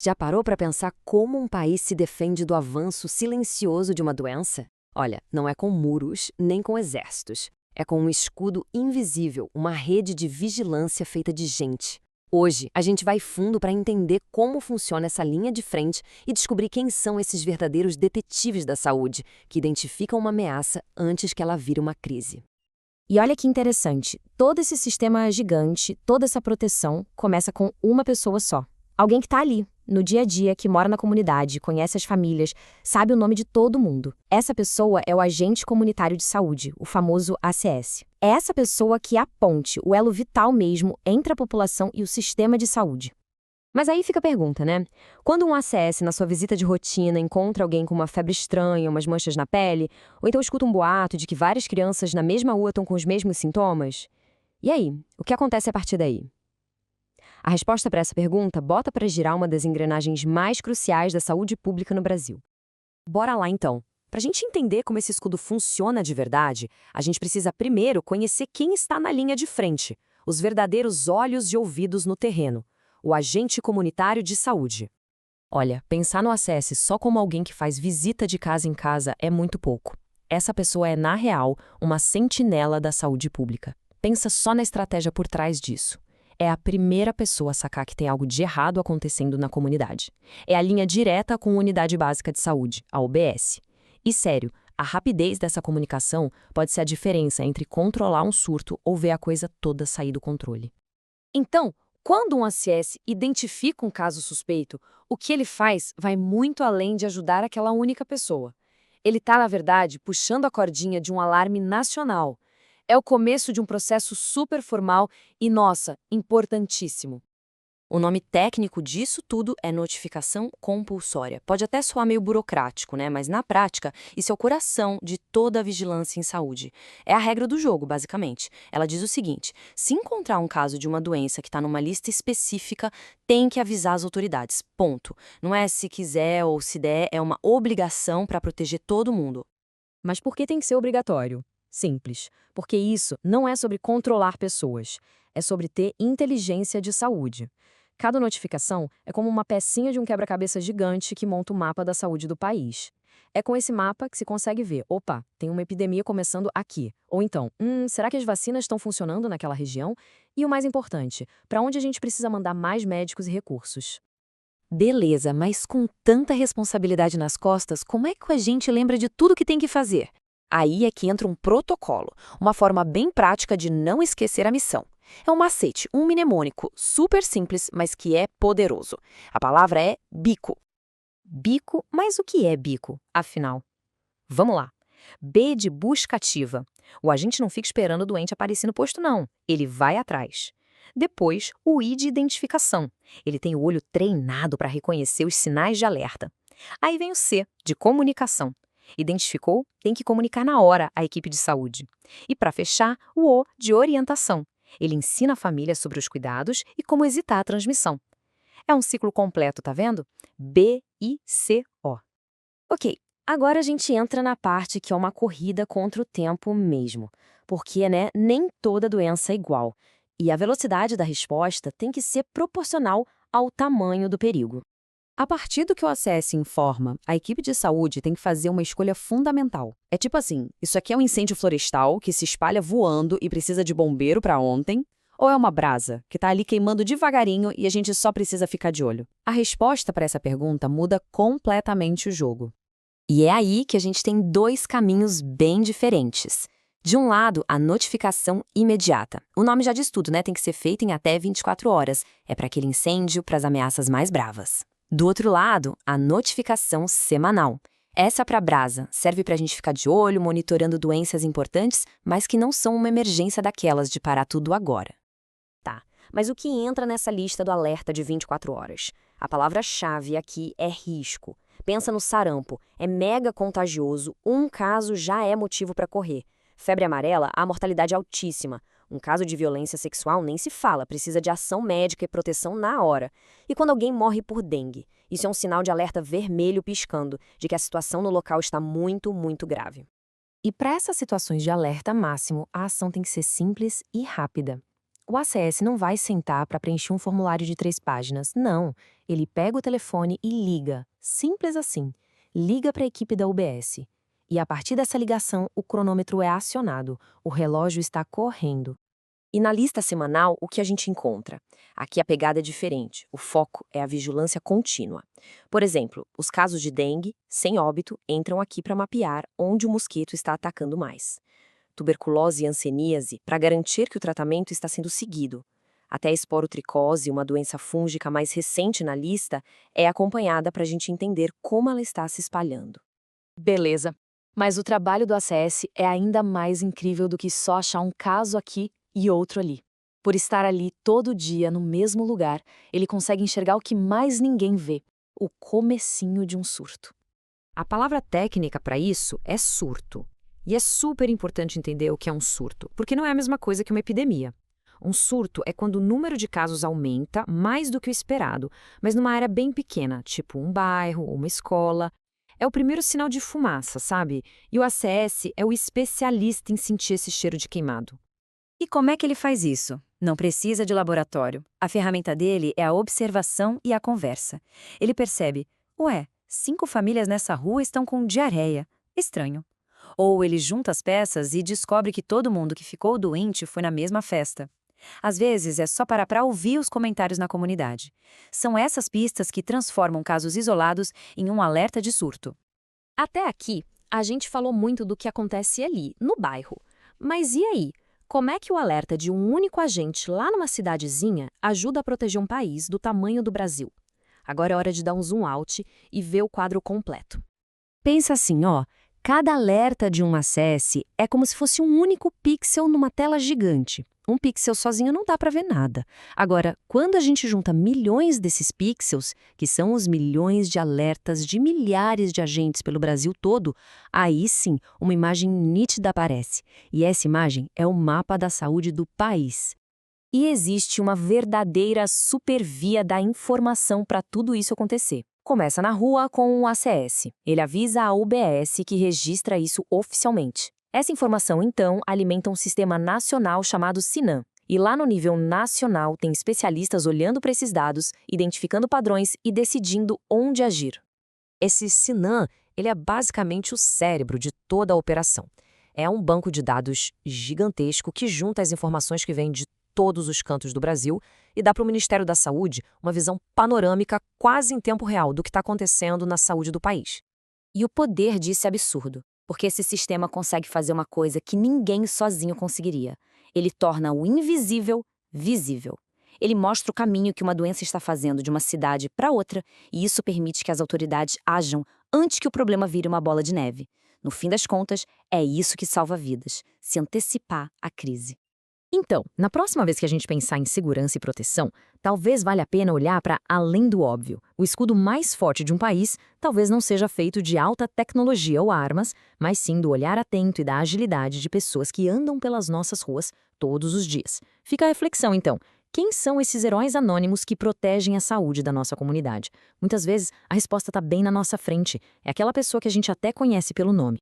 Já parou para pensar como um país se defende do avanço silencioso de uma doença? Olha, não é com muros, nem com exércitos. É com um escudo invisível, uma rede de vigilância feita de gente. Hoje, a gente vai fundo para entender como funciona essa linha de frente e descobrir quem são esses verdadeiros detetives da saúde, que identificam uma ameaça antes que ela vire uma crise. E olha que interessante, todo esse sistema gigante, toda essa proteção, começa com uma pessoa só. Alguém que está ali, no dia a dia, que mora na comunidade, conhece as famílias, sabe o nome de todo mundo. Essa pessoa é o agente comunitário de saúde, o famoso ACS. É essa pessoa que é a ponte, o elo vital mesmo, entre a população e o sistema de saúde. Mas aí fica a pergunta, né? Quando um ACS na sua visita de rotina encontra alguém com uma febre estranha, umas manchas na pele, ou então escuta um boato de que várias crianças na mesma rua estão com os mesmos sintomas, e aí? O que acontece a partir daí? A resposta para essa pergunta bota para girar uma das engrenagens mais cruciais da saúde pública no Brasil. Bora lá então. Para a gente entender como esse escudo funciona de verdade, a gente precisa primeiro conhecer quem está na linha de frente, os verdadeiros olhos e ouvidos no terreno, o agente comunitário de saúde. Olha, pensar no ACS só como alguém que faz visita de casa em casa é muito pouco. Essa pessoa é, na real, uma sentinela da saúde pública. Pensa só na estratégia por trás disso. É a primeira pessoa a sacar que tem algo de errado acontecendo na comunidade. É a linha direta com a Unidade Básica de Saúde, a UBS. E sério, a rapidez dessa comunicação pode ser a diferença entre controlar um surto ou ver a coisa toda sair do controle. Então, quando um ACS identifica um caso suspeito, o que ele faz vai muito além de ajudar aquela única pessoa. Ele está, na verdade, puxando a cordinha de um alarme nacional. É o começo de um processo super formal e, nossa, importantíssimo. O nome técnico disso tudo é notificação compulsória. Pode até soar meio burocrático, né? Mas na prática, isso é o coração de toda a vigilância em saúde. É a regra do jogo, basicamente. Ela diz o seguinte: se encontrar um caso de uma doença que está numa lista específica, tem que avisar as autoridades. Ponto. Não é se quiser ou se der, é uma obrigação para proteger todo mundo. Mas por que tem que ser obrigatório? Simples. Porque isso não é sobre controlar pessoas. É sobre ter inteligência de saúde. Cada notificação é como uma pecinha de um quebra-cabeça gigante que monta o mapa da saúde do país. É com esse mapa que se consegue ver, opa, tem uma epidemia começando aqui. Ou então, será que as vacinas estão funcionando naquela região? E o mais importante, para onde a gente precisa mandar mais médicos e recursos? Beleza, mas com tanta responsabilidade nas costas, como é que a gente lembra de tudo que tem que fazer? Aí é que entra um protocolo, uma forma bem prática de não esquecer a missão. É um macete, um mnemônico super simples, mas que é poderoso. A palavra é bico. Bico, mas o que é bico, afinal? Vamos lá. B de busca ativa. O agente não fica esperando o doente aparecer no posto, não. Ele vai atrás. Depois, o I de identificação. Ele tem o olho treinado para reconhecer os sinais de alerta. Aí vem o C, de comunicação. Identificou? Tem que comunicar na hora à equipe de saúde. E para fechar, o O de orientação. Ele ensina a família sobre os cuidados e como evitar a transmissão. É um ciclo completo, tá vendo? B-I-C-O. Ok, agora a gente entra na parte que é uma corrida contra o tempo mesmo. Porque, né, nem toda doença é igual. E a velocidade da resposta tem que ser proporcional ao tamanho do perigo. A partir do que o ACS informa, a equipe de saúde tem que fazer uma escolha fundamental. É tipo assim, isso aqui é um incêndio florestal que se espalha voando e precisa de bombeiro para ontem? Ou é uma brasa que está ali queimando devagarinho e a gente só precisa ficar de olho? A resposta para essa pergunta muda completamente o jogo. E é aí que a gente tem dois caminhos bem diferentes. De um lado, a notificação imediata. O nome já diz tudo, né? Tem que ser feita em até 24 horas. É para aquele incêndio, para as ameaças mais bravas. Do outro lado, a notificação semanal. Essa para a brasa, serve para a gente ficar de olho, monitorando doenças importantes, mas que não são uma emergência daquelas de parar tudo agora. Tá, mas o que entra nessa lista do alerta de 24 horas? A palavra-chave aqui é risco. Pensa no sarampo, é mega contagioso, um caso já é motivo para correr. Febre amarela, a mortalidade é altíssima. Um caso de violência sexual nem se fala, precisa de ação médica e proteção na hora. E quando alguém morre por dengue? Isso é um sinal de alerta vermelho piscando, de que a situação no local está muito, muito grave. E para essas situações de alerta máximo, a ação tem que ser simples e rápida. O ACS não vai sentar para preencher um formulário de 3 páginas. Não. Ele pega o telefone e liga. Simples assim. Liga para a equipe da UBS. E a partir dessa ligação, o cronômetro é acionado. O relógio está correndo. E na lista semanal, o que a gente encontra? Aqui a pegada é diferente. O foco é a vigilância contínua. Por exemplo, os casos de dengue, sem óbito, entram aqui para mapear onde o mosquito está atacando mais. Tuberculose e hanseníase, para garantir que o tratamento está sendo seguido. Até a esporotricose, uma doença fúngica mais recente na lista, é acompanhada para a gente entender como ela está se espalhando. Beleza. Mas o trabalho do ACS é ainda mais incrível do que só achar um caso aqui e outro ali. Por estar ali todo dia no mesmo lugar, ele consegue enxergar o que mais ninguém vê, o comecinho de um surto. A palavra técnica para isso é surto. E é super importante entender o que é um surto, porque não é a mesma coisa que uma epidemia. Um surto é quando o número de casos aumenta mais do que o esperado, mas numa área bem pequena, tipo um bairro ou uma escola. É o primeiro sinal de fumaça, sabe? E o ACS é o especialista em sentir esse cheiro de queimado. E como é que ele faz isso? Não precisa de laboratório. A ferramenta dele é a observação e a conversa. Ele percebe, ué, 5 famílias nessa rua estão com diarreia. Estranho. Ou ele junta as peças e descobre que todo mundo que ficou doente foi na mesma festa. Às vezes é só parar para ouvir os comentários na comunidade. São essas pistas que transformam casos isolados em um alerta de surto. Até aqui, a gente falou muito do que acontece ali, no bairro. Mas e aí? Como é que o alerta de um único agente lá numa cidadezinha ajuda a proteger um país do tamanho do Brasil? Agora é hora de dar um zoom out e ver o quadro completo. Pensa assim, ó. Cada alerta de um ACS é como se fosse um único pixel numa tela gigante. Um pixel sozinho não dá para ver nada. Agora, quando a gente junta milhões desses pixels, que são os milhões de alertas de milhares de agentes pelo Brasil todo, aí sim uma imagem nítida aparece. E essa imagem é o mapa da saúde do país. E existe uma verdadeira supervia da informação para tudo isso acontecer. Começa na rua com o ACS. Ele avisa a UBS que registra isso oficialmente. Essa informação, então, alimenta um sistema nacional chamado SINAM. E lá no nível nacional tem especialistas olhando para esses dados, identificando padrões e decidindo onde agir. Esse SINAM, ele é basicamente o cérebro de toda a operação. É um banco de dados gigantesco que junta as informações que vêm de todos os cantos do Brasil e dá para o Ministério da Saúde uma visão panorâmica quase em tempo real do que está acontecendo na saúde do país. E o poder disso é absurdo, porque esse sistema consegue fazer uma coisa que ninguém sozinho conseguiria. Ele torna o invisível visível. Ele mostra o caminho que uma doença está fazendo de uma cidade para outra, e isso permite que as autoridades ajam antes que o problema vire uma bola de neve. No fim das contas, é isso que salva vidas, se antecipar à crise. Então, na próxima vez que a gente pensar em segurança e proteção, talvez valha a pena olhar para além do óbvio. O escudo mais forte de um país talvez não seja feito de alta tecnologia ou armas, mas sim do olhar atento e da agilidade de pessoas que andam pelas nossas ruas todos os dias. Fica a reflexão, então. Quem são esses heróis anônimos que protegem a saúde da nossa comunidade? Muitas vezes, a resposta está bem na nossa frente. É aquela pessoa que a gente até conhece pelo nome.